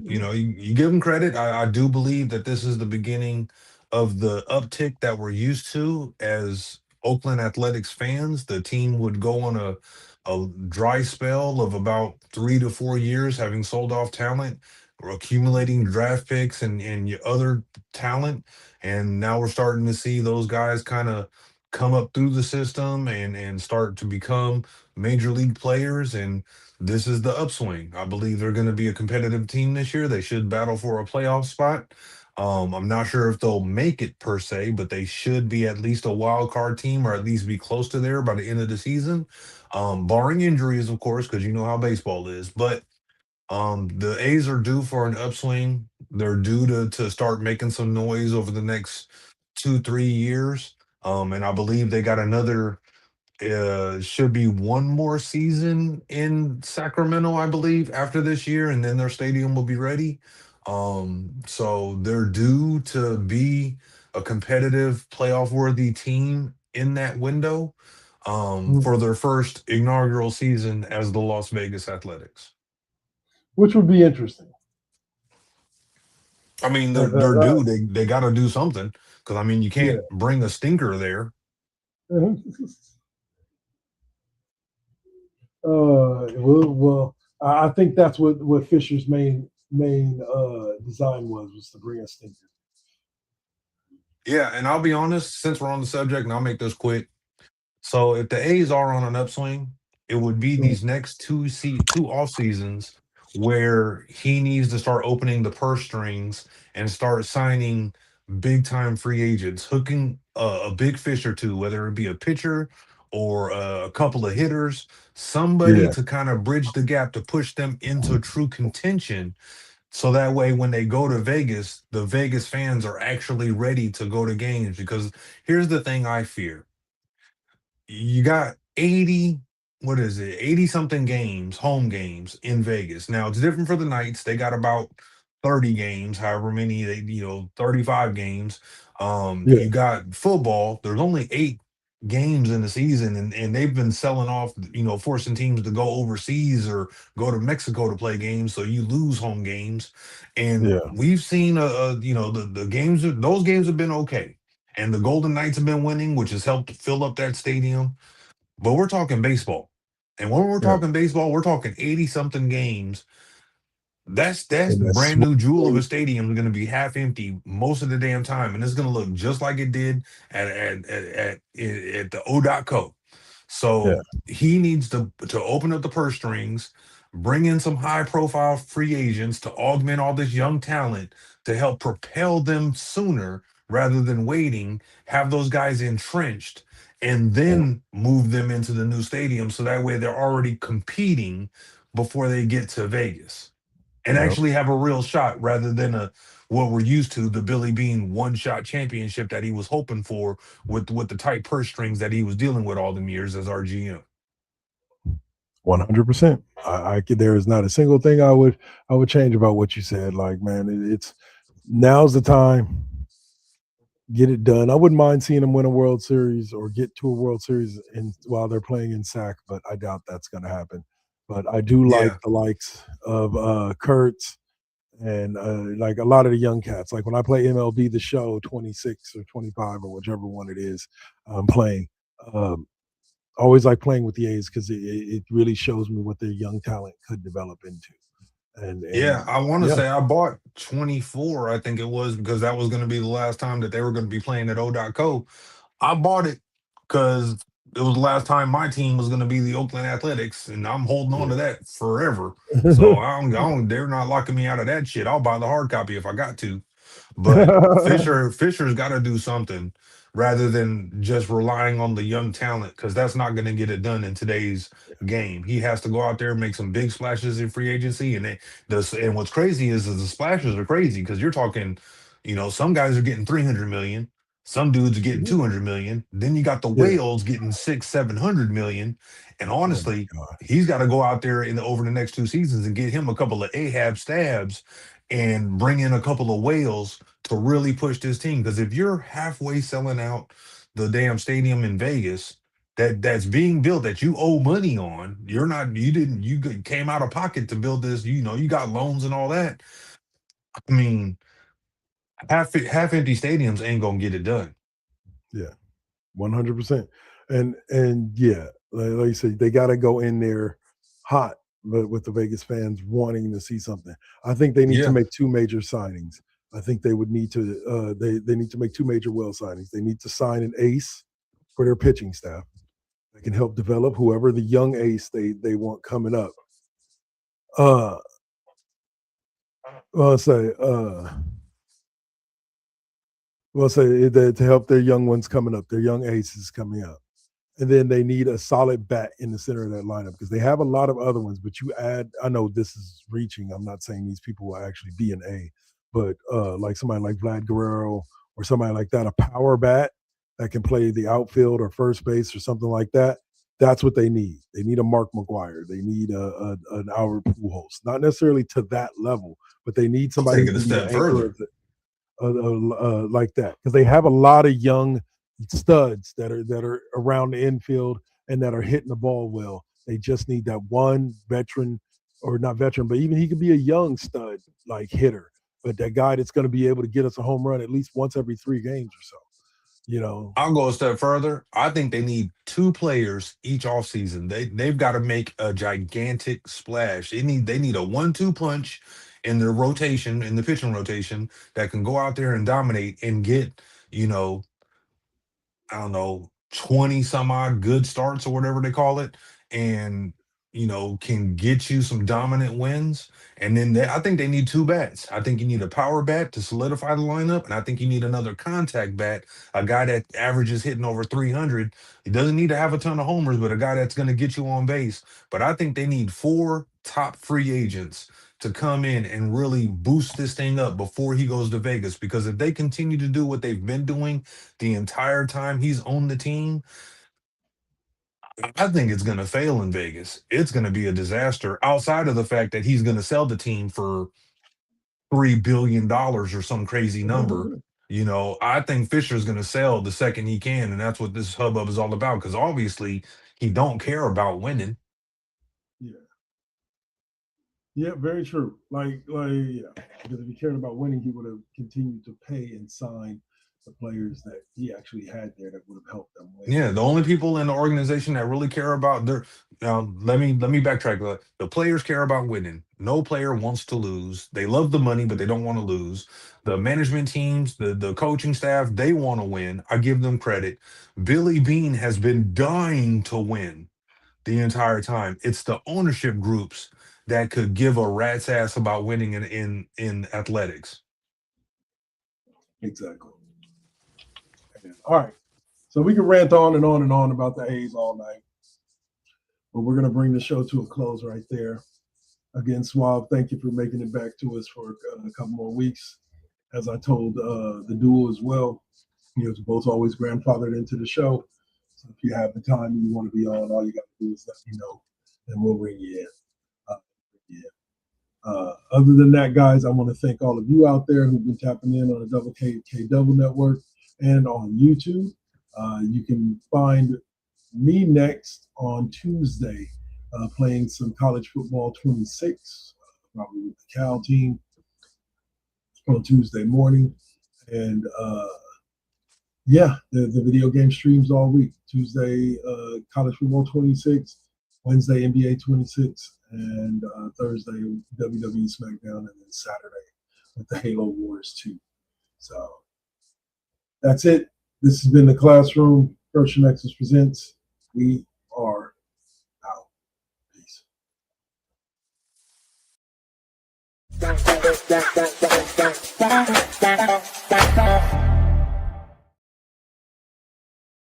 you give them credit. I do believe that this is the beginning of the uptick that we're used to as Oakland Athletics fans. The team would go on a dry spell of about 3 to 4 years, having sold off talent, or accumulating draft picks and your other talent. And now we're starting to see those guys kind of come up through the system and start to become major league players. And this is the upswing. I believe they're going to be a competitive team this year. They should battle for a playoff spot. I'm not sure if they'll make it per se, but they should be at least a wild card team or at least be close to there by the end of the season, barring injuries, of course, because you know how baseball is. But the A's are due for an upswing. They're due to start making some noise over the next 2, 3 years. And I believe they got another should be one more season in Sacramento, I believe, after this year, and then their stadium will be ready. So they're due to be a competitive playoff worthy team in that window for their first inaugural season as the Las Vegas Athletics. Which would be interesting. I mean, Uh, they're uh, due. They got to do something because I mean, you yeah. can't bring a stinker there. Well, I think that's what Fisher's main design was to bring a stinker. Yeah, and I'll be honest, since we're on the subject, and I'll make this quick. So if the A's are on an upswing, it would be these next two off seasons where he needs to start opening the purse strings and start signing big time free agents, hooking a big fish or two, whether it be a pitcher or a couple of hitters, somebody Yeah, to kind of bridge the gap to push them into true contention. So that way, when they go to Vegas, the Vegas fans are actually ready to go to games. Because here's the thing I fear: you got 80, what is it, 80 something games, home games in Vegas. Now it's different for the Knights. They got about 30 games, however many they, 35 games. yeah, You got football, there's only 8 games in the season, and they've been selling off, forcing teams to go overseas or go to Mexico to play games, so you lose home games. And yeah. we've seen the games, those games have been okay, and the Golden Knights have been winning, which has helped fill up that stadium. But we're talking baseball. And when we're Yeah, talking baseball, we're talking 80 something games. That's and that's brand small new jewel of a state. stadium is going to be half empty most of the damn time, and it's going to look just like it did at the O.co. Yeah, So he needs to open up the purse strings, bring in some high profile free agents to augment all this young talent to help propel them sooner rather than waiting, have those guys entrenched, and yeah, then move them into the new stadium so that way they're already competing before they get to Vegas and yeah. actually have a real shot rather than a what we're used to, the Billy Bean one shot championship that he was hoping for with the tight purse strings that he was dealing with all them years as our GM. 100%. I could. There is not a single thing I would change about what you said. Like, man, it's now's the time. Get it done. I wouldn't mind seeing them win a World Series or get to a World Series in while they're playing in SAC, but I doubt that's going to happen. But I do like Yeah. the likes of Kurtz and like a lot of the young cats. Like when I play MLB The Show 26 or 25 or whichever one it is I'm playing. Um, always like playing with the A's because it really shows me what their young talent could develop into. Yeah, And I want to yeah, say I bought 24, I think it was, because that was going to be the last time that they were going to be playing at O.co. I bought it because it was the last time my team was going to be the Oakland Athletics, and I'm holding on yeah. to that forever. So they're not locking me out of that shit. I'll buy the hard copy if I got to. But Fisher's got to do something rather than just relying on the young talent because that's not going to get it done in today's game. He has to go out there and make some big splashes in free agency, and and what's crazy is the splashes are crazy because you're talking, some guys are getting 300 million. Some dudes are getting 200 million. Then you got the Yeah. whales getting 600-700 million. And Oh my honestly, god. he's got to go out there over the next 2 seasons and get him a couple of Ahab stabs and bring in a couple of whales to really push this team. Because if you're halfway selling out the damn stadium in Vegas that's being built that you owe money on, you came out of pocket to build this. You got loans and all that. I mean, half empty stadiums ain't gonna get it done. Yeah. 100%. And yeah, like you said, they got to go in there hot, but with the Vegas fans wanting to see something. I think they need to Yeah, make two major signings. I think they would need to they need to make two major well signings. They need to sign an ace for their pitching staff that can help develop whoever the young ace they want coming up. Uh well say well say that to help their young ones coming up, their young aces coming up. And then they need a solid bat in the center of that lineup because they have a lot of other ones. But you add, I know this is reaching. I'm not saying these people will actually be an A, but like somebody like Vlad Guerrero or somebody like that, a power bat that can play the outfield or first base or something like that. That's what they need. They need a Mark McGuire. They need an Albert Pujols. Not necessarily to that level, but they need I'll somebody take who it a can be the step anchor further. of like that because they have a lot of young studs that are around the infield and that are hitting the ball well. They just need that one veteran, or not veteran, but even he could be a young stud like hitter, but that guy that's going to be able to get us a home run at least once every 3 games or so. You know, I'll go a step further. I think they need 2 players each offseason. They've got to make a gigantic splash. They need a 1-2 punch in their rotation, in the pitching rotation, that can go out there and dominate and get, you know, I don't know, 20 some odd good starts or whatever they call it. And can get you some dominant wins. And then I think they need two bats. I think you need a power bat to solidify the lineup, and I think you need another contact bat, a guy that averages hitting over 300. He doesn't need to have a ton of homers, but a guy that's going to get you on base. But I think they need 4 top free agents to come in and really boost this thing up before he goes to Vegas. Because if they continue to do what they've been doing the entire time he's on the team, I think it's going to fail in Vegas. It's going to be a disaster outside of the fact that he's going to sell the team for $3 billion or some crazy number. I think Fisher's going to sell the second he can, and that's what this hubbub is all about. Because obviously he don't care about winning. Yeah, very true. Yeah, because if he cared about winning, he would have continued to pay and sign the players that he actually had there that would have helped them win. Yeah, the only people in the organization that really care about let me backtrack. The players care about winning. No player wants to lose. They love the money, but they don't want to lose. The management teams, the coaching staff, they want to win. I give them credit. Billy Bean has been dying to win the entire time. It's the ownership groups that could give a rat's ass about winning in athletics. Exactly. All right. So we can rant on and on and on about the A's all night, but we're going to bring the show to a close right there. Again, Suave, thank you for making it back to us for a couple more weeks. As I told the duo as well, was both always grandfathered into the show. So if you have the time and you want to be on, all you got to do is let me know, and we'll bring you in. Other than that, guys, I want to thank all of you out there who've been tapping in on the Double K Double Network and on YouTube. You can find me next on Tuesday playing some college football 26, probably with the Cal team on Tuesday morning. And the video game streams all week. Tuesday, college football 26, Wednesday, NBA 26, and Thursday, WWE SmackDown, and then Saturday with the Halo Wars 2. So that's it. This has been the Classroom. First GenXers presents. We are out. Peace.